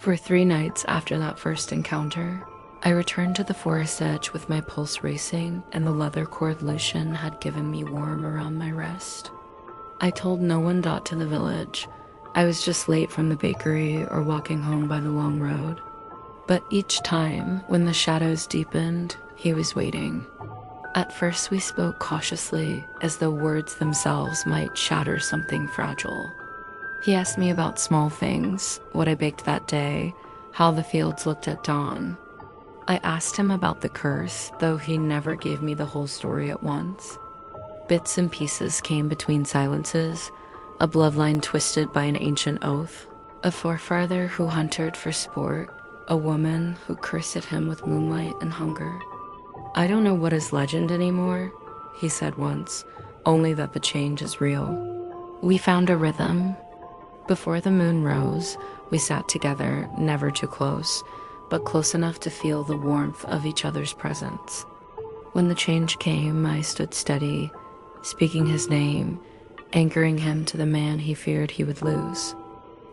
For 3 nights after that first encounter, I returned to the forest edge with my pulse racing and the leather cord Lucian had given me warm around my wrist. I told no one dot to the village. I was just late from the bakery or walking home by the long road. But each time, when the shadows deepened, he was waiting. At first we spoke cautiously, as though words themselves might shatter something fragile. He asked me about small things, what I baked that day, how the fields looked at dawn. I asked him about the curse, though he never gave me the whole story at once. Bits and pieces came between silences, a bloodline twisted by an ancient oath, a forefather who hunted for sport, a woman who cursed him with moonlight and hunger. "I don't know what is legend anymore," he said once, "only that the change is real." We found a rhythm. Before the moon rose, we sat together, never too close, but close enough to feel the warmth of each other's presence. When the change came, I stood steady, speaking his name, anchoring him to the man he feared he would lose.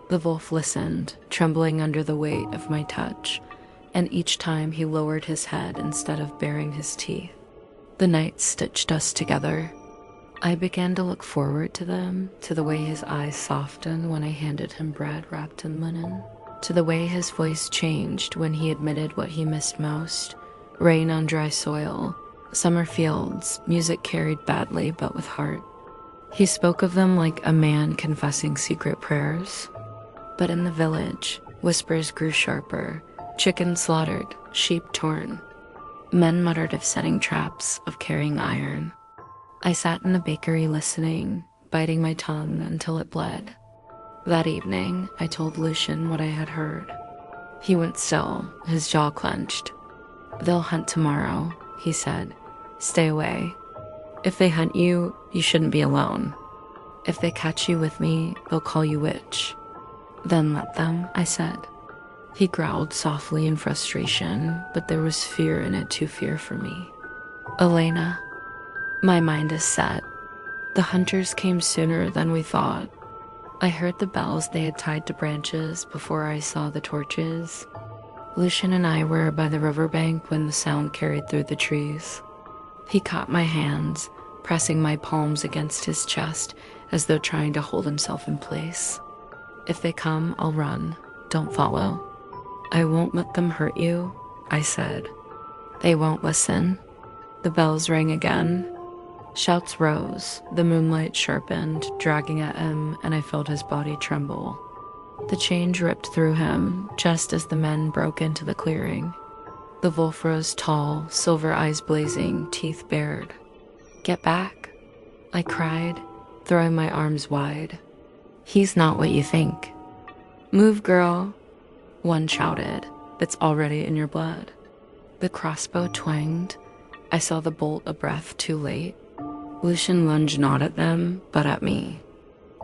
The wolf listened, trembling under the weight of my touch, and each time he lowered his head instead of baring his teeth. The night stitched us together. I began to look forward to them, to the way his eyes softened when I handed him bread wrapped in linen, to the way his voice changed when he admitted what he missed most: rain on dry soil, summer fields, music carried badly but with heart. He spoke of them like a man confessing secret prayers. But in the village, whispers grew sharper, chickens slaughtered, sheep torn. Men muttered of setting traps, of carrying iron. I sat in the bakery listening, biting my tongue until it bled. That evening, I told Lucian what I had heard. He went still, his jaw clenched. "They'll hunt tomorrow," he said. "Stay away. If they hunt you, you shouldn't be alone. If they catch you with me, they'll call you witch." "Then let them," I said. He growled softly in frustration, but there was fear in it, too fear for me. "Elena, my mind is set. The hunters came sooner than we thought. I heard the bells they had tied to branches before I saw the torches. Lucian and I were by the riverbank when the sound carried through the trees." He caught my hands, pressing my palms against his chest as though trying to hold himself in place. "If they come, I'll run. Don't follow." "I won't let them hurt you," I said. "They won't listen." The bells rang again. Shouts rose, the moonlight sharpened, dragging at him, and I felt his body tremble. The change ripped through him, just as the men broke into the clearing. The wolf rose tall, silver eyes blazing, teeth bared. "Get back," I cried, throwing my arms wide. "He's not what you think." "Move, girl," one shouted. "It's already in your blood." The crossbow twanged. I saw the bolt a breath too late. Lucian lunged not at them, but at me.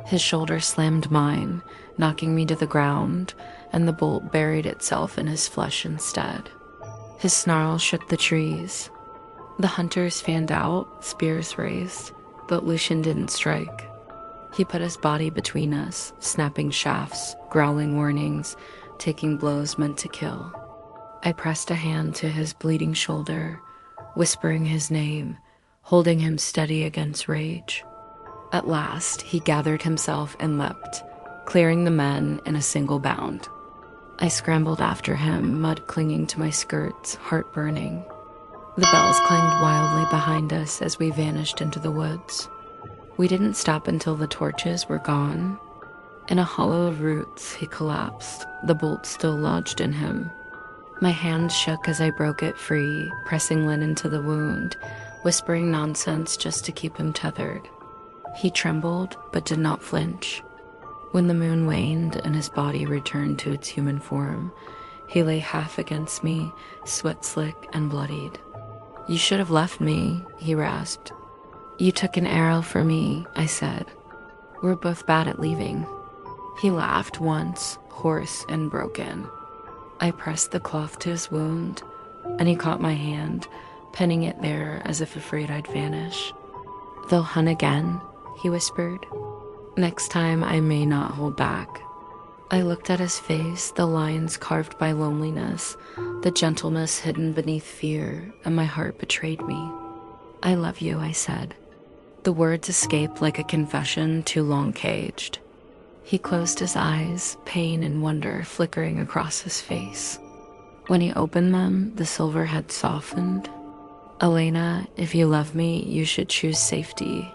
His shoulder slammed mine, knocking me to the ground, and the bolt buried itself in his flesh instead. His snarl shook the trees. The hunters fanned out, spears raised, but Lucian didn't strike. He put his body between us, snapping shafts, growling warnings, taking blows meant to kill. I pressed a hand to his bleeding shoulder, whispering his name, holding him steady against rage. At last, he gathered himself and leapt, clearing the men in a single bound. I scrambled after him, mud clinging to my skirts, heart burning. The bells clanged wildly behind us as we vanished into the woods. We didn't stop until the torches were gone. In a hollow of roots, he collapsed, the bolt still lodged in him. My hands shook as I broke it free, pressing linen to the wound, whispering nonsense just to keep him tethered. He trembled, but did not flinch. When the moon waned and his body returned to its human form, he lay half against me, sweat slick and bloodied. "You should have left me," he rasped. "You took an arrow for me," I said. "We're both bad at leaving." He laughed once, hoarse and broken. I pressed the cloth to his wound, and he caught my hand, pinning it there as if afraid I'd vanish. "They'll hunt again," he whispered. "Next time I may not hold back." I looked at his face, the lines carved by loneliness, the gentleness hidden beneath fear, and my heart betrayed me. "I love you," I said. The words escaped like a confession too long caged. He closed his eyes, pain and wonder flickering across his face. When he opened them, the silver had softened. "Elena, if you love me, you should choose safety."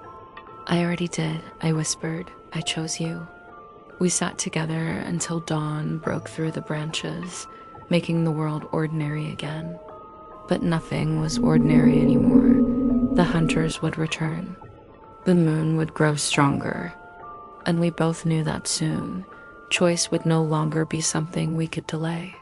"I already did," I whispered. "I chose you." We sat together until dawn broke through the branches, making the world ordinary again. But nothing was ordinary anymore. The hunters would return. The moon would grow stronger. And we both knew that soon, choice would no longer be something we could delay.